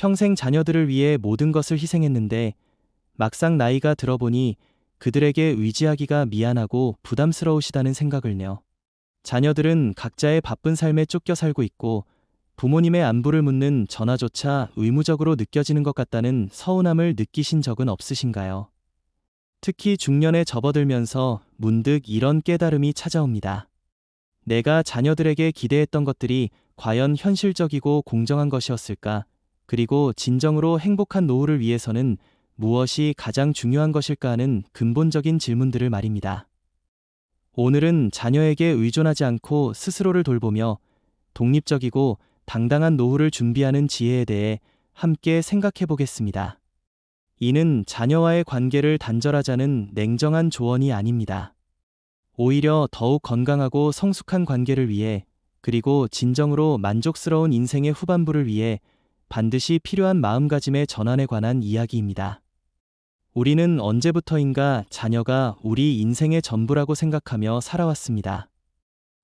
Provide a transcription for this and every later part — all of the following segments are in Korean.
평생 자녀들을 위해 모든 것을 희생했는데 막상 나이가 들어보니 그들에게 의지하기가 미안하고 부담스러우시다는 생각을 내요. 자녀들은 각자의 바쁜 삶에 쫓겨 살고 있고 부모님의 안부를 묻는 전화조차 의무적으로 느껴지는 것 같다는 서운함을 느끼신 적은 없으신가요? 특히 중년에 접어들면서 문득 이런 깨달음이 찾아옵니다. 내가 자녀들에게 기대했던 것들이 과연 현실적이고 공정한 것이었을까? 그리고 진정으로 행복한 노후를 위해서는 무엇이 가장 중요한 것일까 하는 근본적인 질문들을 말입니다. 오늘은 자녀에게 의존하지 않고 스스로를 돌보며 독립적이고 당당한 노후를 준비하는 지혜에 대해 함께 생각해 보겠습니다. 이는 자녀와의 관계를 단절하자는 냉정한 조언이 아닙니다. 오히려 더욱 건강하고 성숙한 관계를 위해, 그리고 진정으로 만족스러운 인생의 후반부를 위해 반드시 필요한 마음가짐의 전환에 관한 이야기입니다. 우리는 언제부터인가 자녀가 우리 인생의 전부라고 생각하며 살아왔습니다.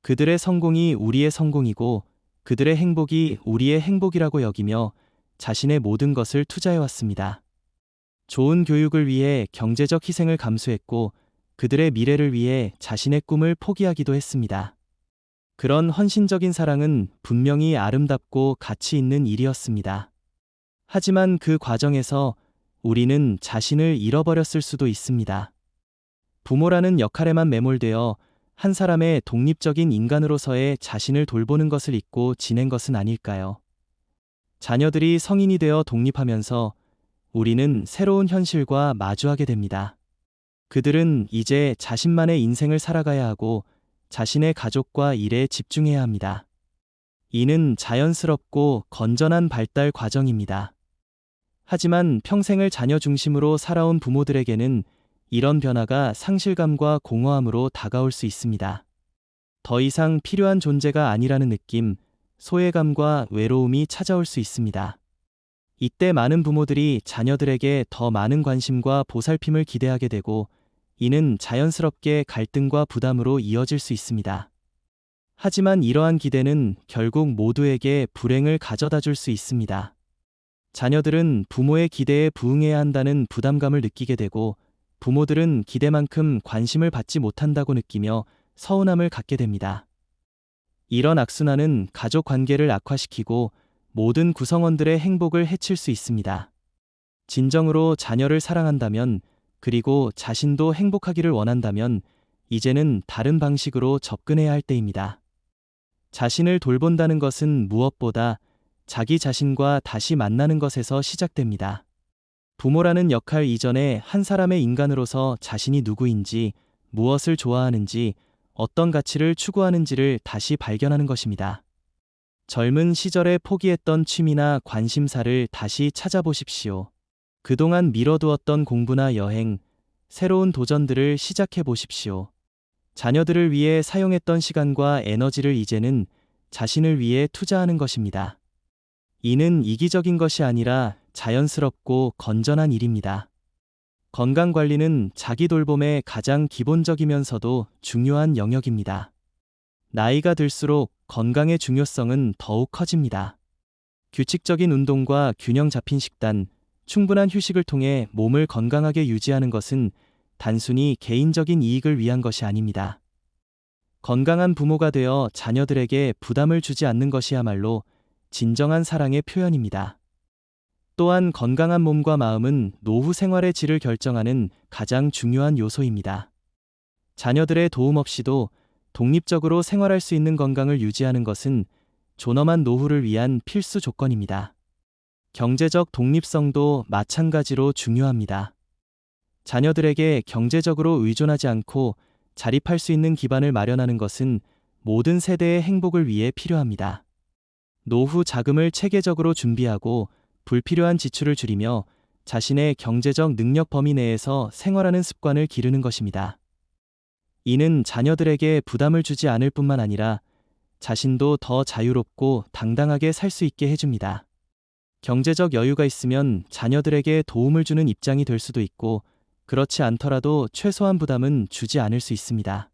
그들의 성공이 우리의 성공이고 그들의 행복이 우리의 행복이라고 여기며 자신의 모든 것을 투자해왔습니다. 좋은 교육을 위해 경제적 희생을 감수했고 그들의 미래를 위해 자신의 꿈을 포기하기도 했습니다. 그런 헌신적인 사랑은 분명히 아름답고 가치 있는 일이었습니다. 하지만 그 과정에서 우리는 자신을 잃어버렸을 수도 있습니다. 부모라는 역할에만 매몰되어 한 사람의 독립적인 인간으로서의 자신을 돌보는 것을 잊고 지낸 것은 아닐까요? 자녀들이 성인이 되어 독립하면서 우리는 새로운 현실과 마주하게 됩니다. 그들은 이제 자신만의 인생을 살아가야 하고 자신의 가족과 일에 집중해야 합니다. 이는 자연스럽고 건전한 발달 과정입니다. 하지만 평생을 자녀 중심으로 살아온 부모들에게는 이런 변화가 상실감과 공허함으로 다가올 수 있습니다. 더 이상 필요한 존재가 아니라는 느낌, 소외감과 외로움이 찾아올 수 있습니다. 이때 많은 부모들이 자녀들에게 더 많은 관심과 보살핌을 기대하게 되고 이는 자연스럽게 갈등과 부담으로 이어질 수 있습니다. 하지만 이러한 기대는 결국 모두에게 불행을 가져다 줄 수 있습니다. 자녀들은 부모의 기대에 부응해야 한다는 부담감을 느끼게 되고 부모들은 기대만큼 관심을 받지 못한다고 느끼며 서운함을 갖게 됩니다. 이런 악순환은 가족 관계를 악화시키고 모든 구성원들의 행복을 해칠 수 있습니다. 진정으로 자녀를 사랑한다면, 그리고 자신도 행복하기를 원한다면 이제는 다른 방식으로 접근해야 할 때입니다. 자신을 돌본다는 것은 무엇보다 자기 자신과 다시 만나는 것에서 시작됩니다. 부모라는 역할 이전에 한 사람의 인간으로서 자신이 누구인지, 무엇을 좋아하는지, 어떤 가치를 추구하는지를 다시 발견하는 것입니다. 젊은 시절에 포기했던 취미나 관심사를 다시 찾아보십시오. 그동안 미뤄두었던 공부나 여행, 새로운 도전들을 시작해 보십시오. 자녀들을 위해 사용했던 시간과 에너지를 이제는 자신을 위해 투자하는 것입니다. 이는 이기적인 것이 아니라 자연스럽고 건전한 일입니다. 건강관리는 자기 돌봄의 가장 기본적이면서도 중요한 영역입니다. 나이가 들수록 건강의 중요성은 더욱 커집니다. 규칙적인 운동과 균형 잡힌 식단, 충분한 휴식을 통해 몸을 건강하게 유지하는 것은 단순히 개인적인 이익을 위한 것이 아닙니다. 건강한 부모가 되어 자녀들에게 부담을 주지 않는 것이야말로 진정한 사랑의 표현입니다. 또한 건강한 몸과 마음은 노후 생활의 질을 결정하는 가장 중요한 요소입니다. 자녀들의 도움 없이도 독립적으로 생활할 수 있는 건강을 유지하는 것은 존엄한 노후를 위한 필수 조건입니다. 경제적 독립성도 마찬가지로 중요합니다. 자녀들에게 경제적으로 의존하지 않고 자립할 수 있는 기반을 마련하는 것은 모든 세대의 행복을 위해 필요합니다. 노후 자금을 체계적으로 준비하고 불필요한 지출을 줄이며 자신의 경제적 능력 범위 내에서 생활하는 습관을 기르는 것입니다. 이는 자녀들에게 부담을 주지 않을 뿐만 아니라 자신도 더 자유롭고 당당하게 살 수 있게 해줍니다. 경제적 여유가 있으면 자녀들에게 도움을 주는 입장이 될 수도 있고, 그렇지 않더라도 최소한 부담은 주지 않을 수 있습니다.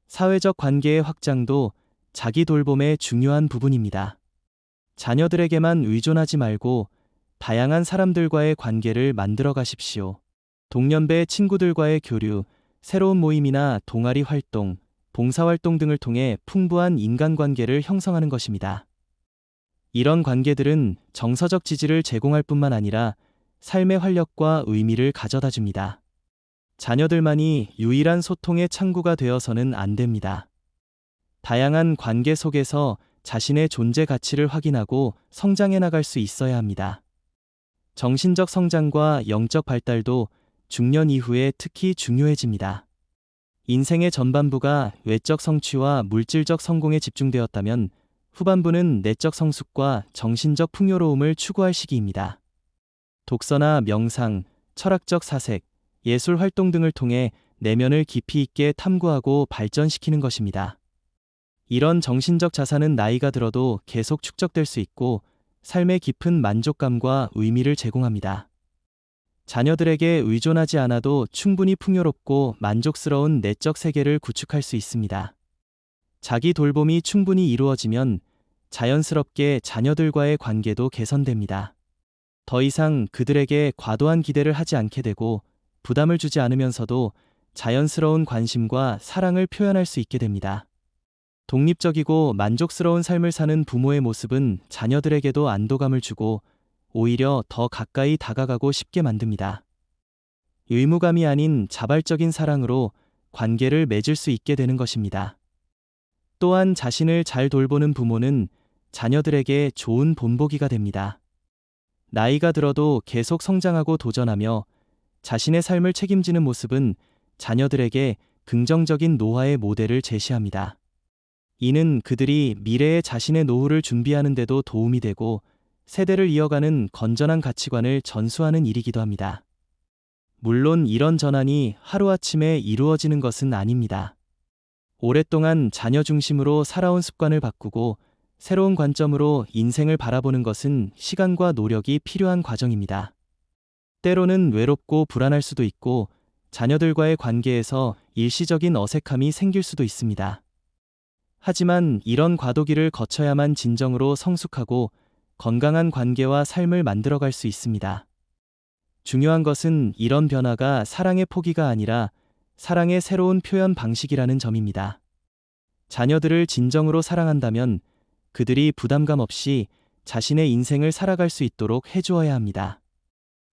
사회적 관계의 확장도 자기 돌봄의 중요한 부분입니다. 자녀들에게만 의존하지 말고 다양한 사람들과의 관계를 만들어 가십시오. 동년배 친구들과의 교류, 새로운 모임이나 동아리 활동, 봉사활동 등을 통해 풍부한 인간관계를 형성하는 것입니다. 이런 관계들은 정서적 지지를 제공할 뿐만 아니라 삶의 활력과 의미를 가져다 줍니다. 자녀들만이 유일한 소통의 창구가 되어서는 안 됩니다. 다양한 관계 속에서 자신의 존재 가치를 확인하고 성장해 나갈 수 있어야 합니다. 정신적 성장과 영적 발달도 중년 이후에 특히 중요해집니다. 인생의 전반부가 외적 성취와 물질적 성공에 집중되었다면 후반부는 내적 성숙과 정신적 풍요로움을 추구할 시기입니다. 독서나 명상, 철학적 사색, 예술 활동 등을 통해 내면을 깊이 있게 탐구하고 발전시키는 것입니다. 이런 정신적 자산은 나이가 들어도 계속 축적될 수 있고 삶의 깊은 만족감과 의미를 제공합니다. 자녀들에게 의존하지 않아도 충분히 풍요롭고 만족스러운 내적 세계를 구축할 수 있습니다. 자기 돌봄이 충분히 이루어지면 자연스럽게 자녀들과의 관계도 개선됩니다. 더 이상 그들에게 과도한 기대를 하지 않게 되고 부담을 주지 않으면서도 자연스러운 관심과 사랑을 표현할 수 있게 됩니다. 독립적이고 만족스러운 삶을 사는 부모의 모습은 자녀들에게도 안도감을 주고 오히려 더 가까이 다가가고 싶게 만듭니다. 의무감이 아닌 자발적인 사랑으로 관계를 맺을 수 있게 되는 것입니다. 또한 자신을 잘 돌보는 부모는 자녀들에게 좋은 본보기가 됩니다. 나이가 들어도 계속 성장하고 도전하며 자신의 삶을 책임지는 모습은 자녀들에게 긍정적인 노화의 모델을 제시합니다. 이는 그들이 미래의 자신의 노후를 준비하는 데도 도움이 되고 세대를 이어가는 건전한 가치관을 전수하는 일이기도 합니다. 물론 이런 전환이 하루아침에 이루어지는 것은 아닙니다. 오랫동안 자녀 중심으로 살아온 습관을 바꾸고 새로운 관점으로 인생을 바라보는 것은 시간과 노력이 필요한 과정입니다. 때로는 외롭고 불안할 수도 있고 자녀들과의 관계에서 일시적인 어색함이 생길 수도 있습니다. 하지만 이런 과도기를 거쳐야만 진정으로 성숙하고 건강한 관계와 삶을 만들어갈 수 있습니다. 중요한 것은 이런 변화가 사랑의 포기가 아니라 사랑의 새로운 표현 방식이라는 점입니다. 자녀들을 진정으로 사랑한다면 그들이 부담감 없이 자신의 인생을 살아갈 수 있도록 해주어야 합니다.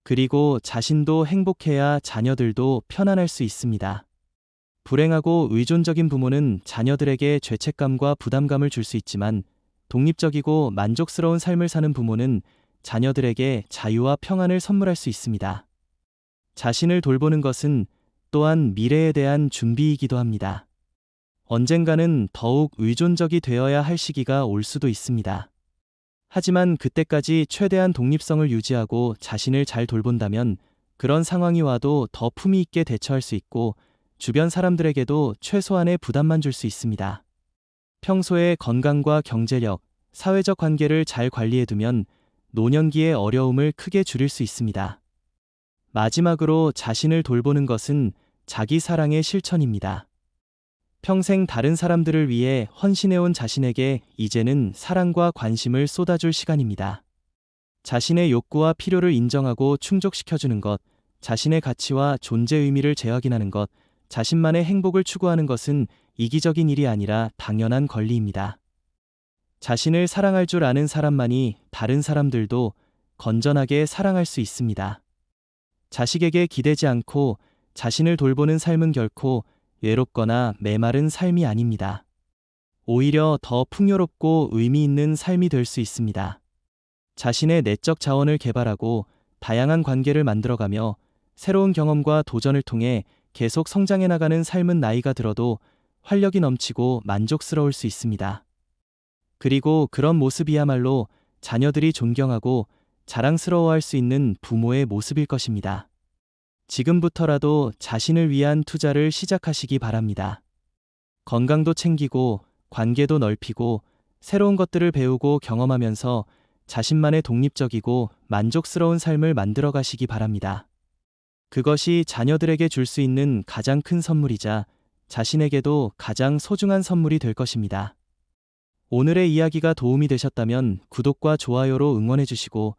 그리고 자신도 행복해야 자녀들도 편안할 수 있습니다. 불행하고 의존적인 부모는 자녀들에게 죄책감과 부담감을 줄 수 있지만 독립적이고 만족스러운 삶을 사는 부모는 자녀들에게 자유와 평안을 선물할 수 있습니다. 자신을 돌보는 것은 또한 미래에 대한 준비이기도 합니다. 언젠가는 더욱 의존적이 되어야 할 시기가 올 수도 있습니다. 하지만 그때까지 최대한 독립성을 유지하고 자신을 잘 돌본다면 그런 상황이 와도 더 품위 있게 대처할 수 있고 주변 사람들에게도 최소한의 부담만 줄 수 있습니다. 평소에 건강과 경제력, 사회적 관계를 잘 관리해두면 노년기의 어려움을 크게 줄일 수 있습니다. 마지막으로 자신을 돌보는 것은 자기 사랑의 실천입니다. 평생 다른 사람들을 위해 헌신해온 자신에게 이제는 사랑과 관심을 쏟아줄 시간입니다. 자신의 욕구와 필요를 인정하고 충족시켜주는 것, 자신의 가치와 존재 의미를 재확인하는 것, 자신만의 행복을 추구하는 것은 이기적인 일이 아니라 당연한 권리입니다. 자신을 사랑할 줄 아는 사람만이 다른 사람들도 건전하게 사랑할 수 있습니다. 자식에게 기대지 않고 자신을 돌보는 삶은 결코 외롭거나 메마른 삶이 아닙니다. 오히려 더 풍요롭고 의미 있는 삶이 될 수 있습니다. 자신의 내적 자원을 개발하고 다양한 관계를 만들어가며 새로운 경험과 도전을 통해 계속 성장해 나가는 삶은 나이가 들어도 활력이 넘치고 만족스러울 수 있습니다. 그리고 그런 모습이야말로 자녀들이 존경하고 자랑스러워할 수 있는 부모의 모습일 것입니다. 지금부터라도 자신을 위한 투자를 시작하시기 바랍니다. 건강도 챙기고 관계도 넓히고 새로운 것들을 배우고 경험하면서 자신만의 독립적이고 만족스러운 삶을 만들어 가시기 바랍니다. 그것이 자녀들에게 줄 수 있는 가장 큰 선물이자 자신에게도 가장 소중한 선물이 될 것입니다. 오늘의 이야기가 도움이 되셨다면 구독과 좋아요로 응원해 주시고